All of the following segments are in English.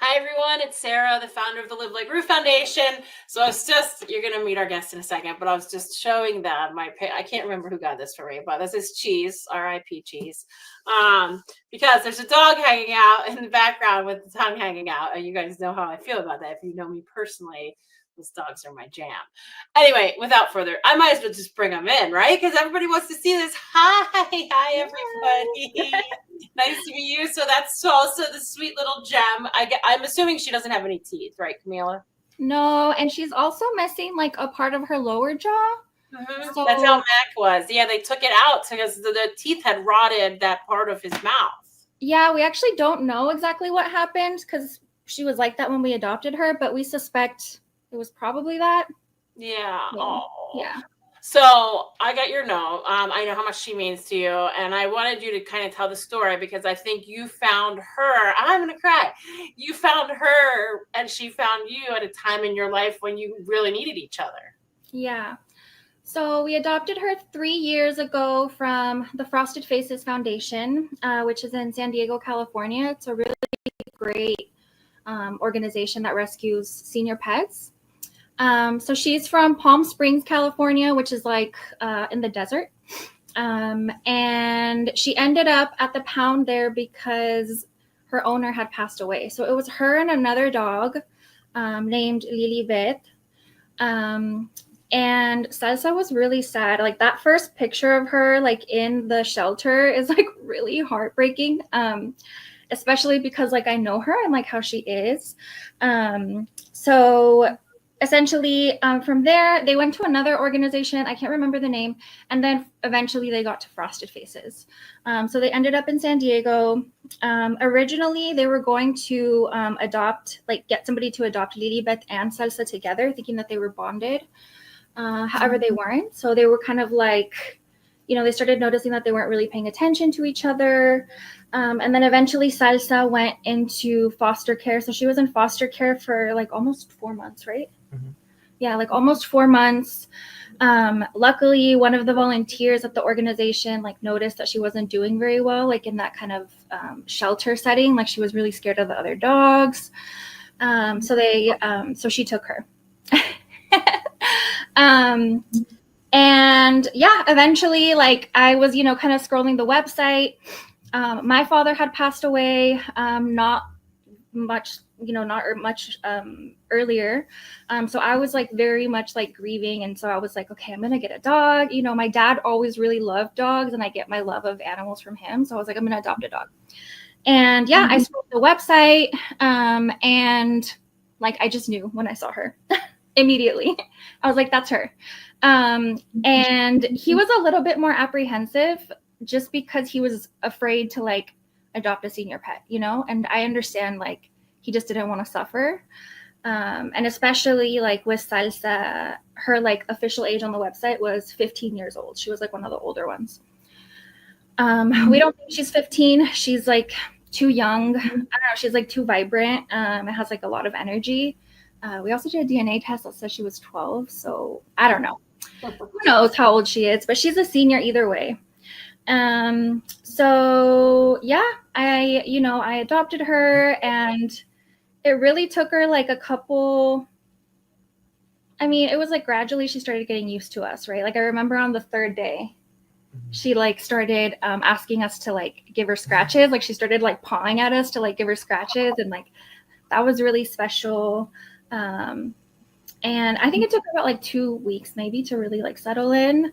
Hi, everyone. It's Sarah, the founder of the Live Like Roof Foundation. So you're going to meet our guest in a second, but I was just showing them I can't remember who got this for me, but this is Cheese, RIP Cheese. Because there's a dog hanging out in the background with the tongue hanging out. And you guys know how I feel about that. If you know me personally, those dogs are my jam. Anyway, without further, I might as well just bring them in, right? Because everybody wants to see this. Hi, everybody. Nice to meet you. So that's also the sweet little gem. I'm assuming she doesn't have any teeth, right, Camila? No, and she's also missing like a part of her lower jaw. Mm-hmm. That's how So Mac was. Yeah, they took it out because the teeth had rotted that part of his mouth. yeah, we actually don't know exactly what happened because she was like that when we adopted her, but we suspect it was probably that. Yeah. So, Oh. yeah. So I got your note. I know how much she means to you, and I wanted you to kind of tell the story because I think you found her. I'm gonna cry. You found her, and she found you at a time in your life when you really needed each other. Yeah. So we adopted her 3 years ago from the Frosted Faces Foundation, which is in San Diego, California. It's a really great organization that rescues senior pets. So she's from Palm Springs, California, which is like in the desert. And she ended up at the pound there because her owner had passed away. So it was her and another dog named Lilibet. Um, and Salsa was really sad. Like that first picture of her, like in the shelter, is like really heartbreaking. Especially because like I know her and like how she is. So essentially from there they went to another organization, I can't remember the name, and then eventually they got to Frosted Faces. So they ended up in San Diego. Originally they were going to get somebody to adopt Lilibet and Salsa together, thinking that they were bonded. However, they weren't. So they were kind of like, they started noticing that they weren't really paying attention to each other. And then eventually Salsa went into foster care. So she was in foster care for like almost 4 months, right? Mm-hmm. Yeah, like almost 4 months. Luckily, one of the volunteers at the organization like noticed that she wasn't doing very well, like in that kind of shelter setting. Like she was really scared of the other dogs. So she took her. um, and yeah, eventually, like I was, kind of scrolling the website. My father had passed away not much earlier. So I was like very much like grieving, and so I was like, okay, I'm gonna get a dog. My dad always really loved dogs, and I get my love of animals from him, so I was like, I'm gonna adopt a dog. And yeah, I scrolled the website, and like I just knew when I saw her immediately. I was like, that's her. And he was a little bit more apprehensive just because he was afraid to like adopt a senior pet, and I understand like he just didn't want to suffer. And especially like with Salsa, her like official age on the website was 15 years old. She was like one of the older ones. We don't think she's 15. She's like too young. I don't know. She's like too vibrant. It has like a lot of energy. We also did a DNA test that says she was 12. So I don't know. Who knows how old she is, but she's a senior either way. So yeah, I adopted her, and it really took her like it was like gradually she started getting used to us, right? Like I remember on the third day, she like started asking us to like give her scratches. Like she started like pawing at us to like give her scratches, and like that was really special. And I think it took about like 2 weeks maybe to really like settle in.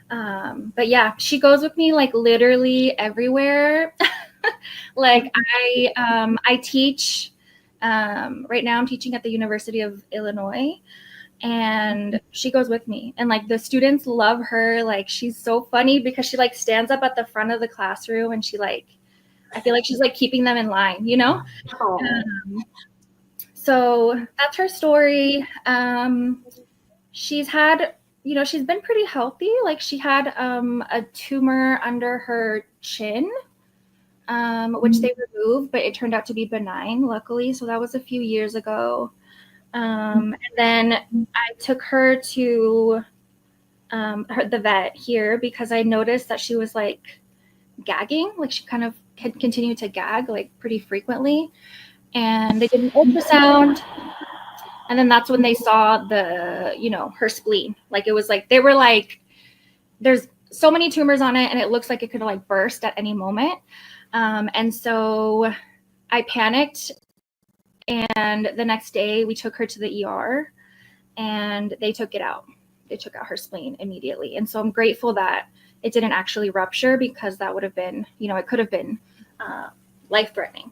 But yeah, she goes with me like literally everywhere. Like I teach, right now I'm teaching at the University of Illinois, and she goes with me, and like the students love her. Like she's so funny because she like stands up at the front of the classroom, and I feel like she's like keeping them in line, So that's her story. She's had, she's been pretty healthy. Like she had a tumor under her chin, which they removed, but it turned out to be benign, luckily. So that was a few years ago. And then I took her to the vet here because I noticed that she was like gagging, like she kind of continued to gag like pretty frequently. and they did an ultrasound. And then that's when they saw her spleen. Like, it was like, they were like, there's so many tumors on it and it looks like it could like burst at any moment. And so I panicked, and the next day we took her to the ER and they took it out. They took out her spleen immediately. And so I'm grateful that it didn't actually rupture, because that would have been, it could have been life-threatening.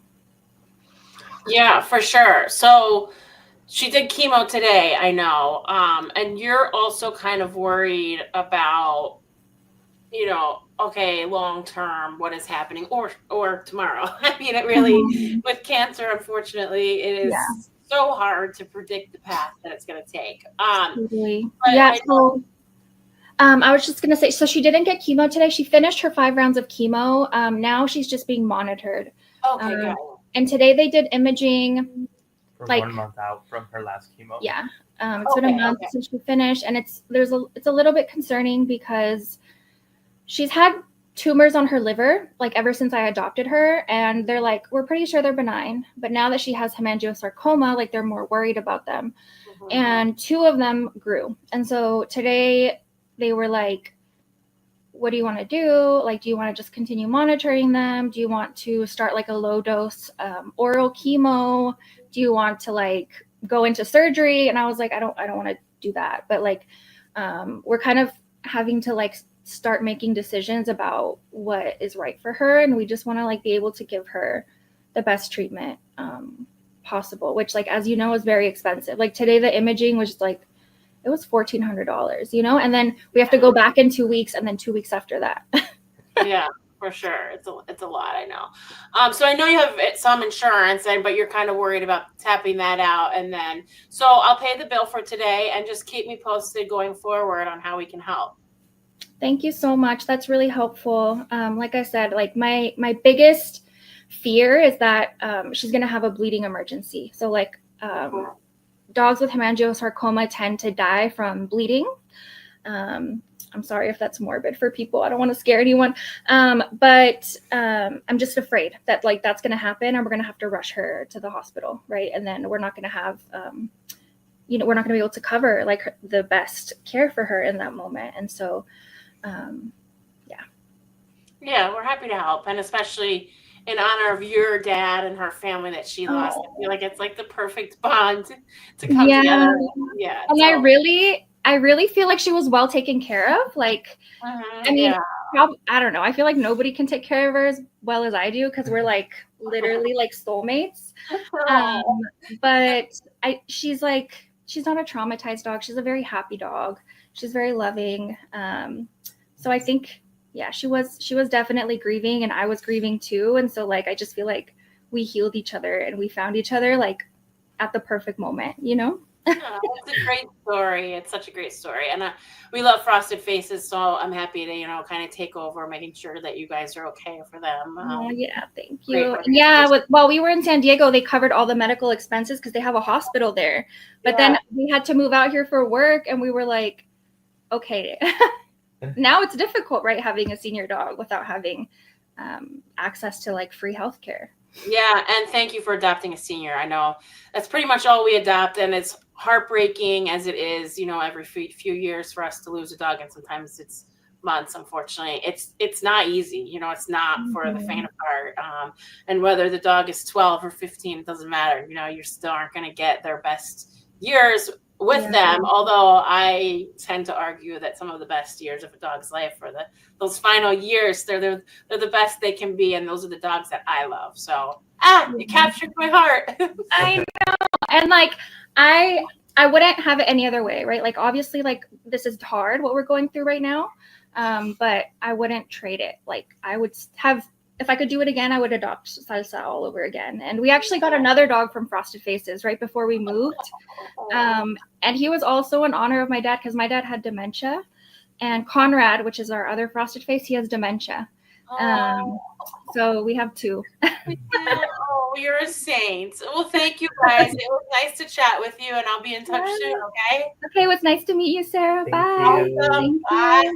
Yeah, for sure. So she did chemo today, I know. And you're also kind of worried about, okay, long term, what is happening, or tomorrow. I mean, it really, with cancer, unfortunately, it is so hard to predict the path that it's going to take. Totally. Yeah. I was just going to say, so she didn't get chemo today. She finished her 5 rounds of chemo. Now she's just being monitored. Okay, good. And today they did imaging. From like 1 month out from her last chemo. Yeah. It's been a month since she finished, and it's a little bit concerning because she's had tumors on her liver like ever since I adopted her, and they're like, we're pretty sure they're benign, but now that she has hemangiosarcoma, like, they're more worried about them. Mm-hmm. And 2 of them grew. And so today they were like, what do you want to do? Like, do you want to just continue monitoring them? Do you want to start like a low dose oral chemo? Do you want to like go into surgery? And I was like, I don't want to do that. But like, we're kind of having to like start making decisions about what is right for her. And we just want to like be able to give her the best treatment possible, which, like, as you know, is very expensive. Like today, the imaging was like, it was $1,400, and then we have to go back in 2 weeks, and then 2 weeks after that. Yeah, for sure. It's a lot, I know. So I know you have some insurance, but you're kind of worried about tapping that out. And then, so I'll pay the bill for today, and just keep me posted going forward on how we can help. Thank you so much. That's really helpful. Like I said, like my biggest fear is that she's going to have a bleeding emergency. So like, dogs with hemangiosarcoma tend to die from bleeding. I'm sorry if that's morbid for people. I don't want to scare anyone. But I'm just afraid that like that's going to happen, and we're going to have to rush her to the hospital. Right. And then we're not going to have, we're not going to be able to cover like the best care for her in that moment. And so, yeah, we're happy to help. And especially in honor of your dad and her family that she lost. I feel like it's like the perfect bond to come together. Yeah. And so. I really feel like she was well taken care of. Like, I mean, I don't know. I feel like nobody can take care of her as well as I do, because we're like literally like soulmates. But she's not a traumatized dog. She's a very happy dog. She's very loving. So I think, she was definitely grieving, and I was grieving too. And so like, I just feel like we healed each other and we found each other like at the perfect moment, It's a great story. It's such a great story. And we love Frosted Faces, so I'm happy to, kind of take over, making sure that you guys are okay for them. Thank you. Yeah, while we were in San Diego, they covered all the medical expenses because they have a hospital there. But then we had to move out here for work, and we were like, okay, now it's difficult, right, having a senior dog without having access to like free healthcare. Yeah, and thank you for adopting a senior. I know that's pretty much all we adopt, and it's heartbreaking as it is, every few years for us to lose a dog, and sometimes it's months. Unfortunately, it's not easy. It's not for the faint of heart. And whether the dog is 12 or 15, it doesn't matter. You still aren't going to get their best years with them. Although I tend to argue that some of the best years of a dog's life are those final years. They're the best they can be, and those are the dogs that I love. So you captured my heart. I know. And like I wouldn't have it any other way, right? Like obviously, like this is hard what we're going through right now, but I wouldn't trade it. Like I would have, if I could do it again, I would adopt Salsa all over again. And we actually got another dog from Frosted Faces right before we moved. And he was also in honor of my dad, because my dad had dementia. And Conrad, which is our other Frosted Face, he has dementia. So we have 2. Oh, you're a saint. Well, thank you guys. It was nice to chat with you, and I'll be in touch soon, okay? Okay, it was nice to meet you, Sarah. Thank Bye. you. Awesome. Bye.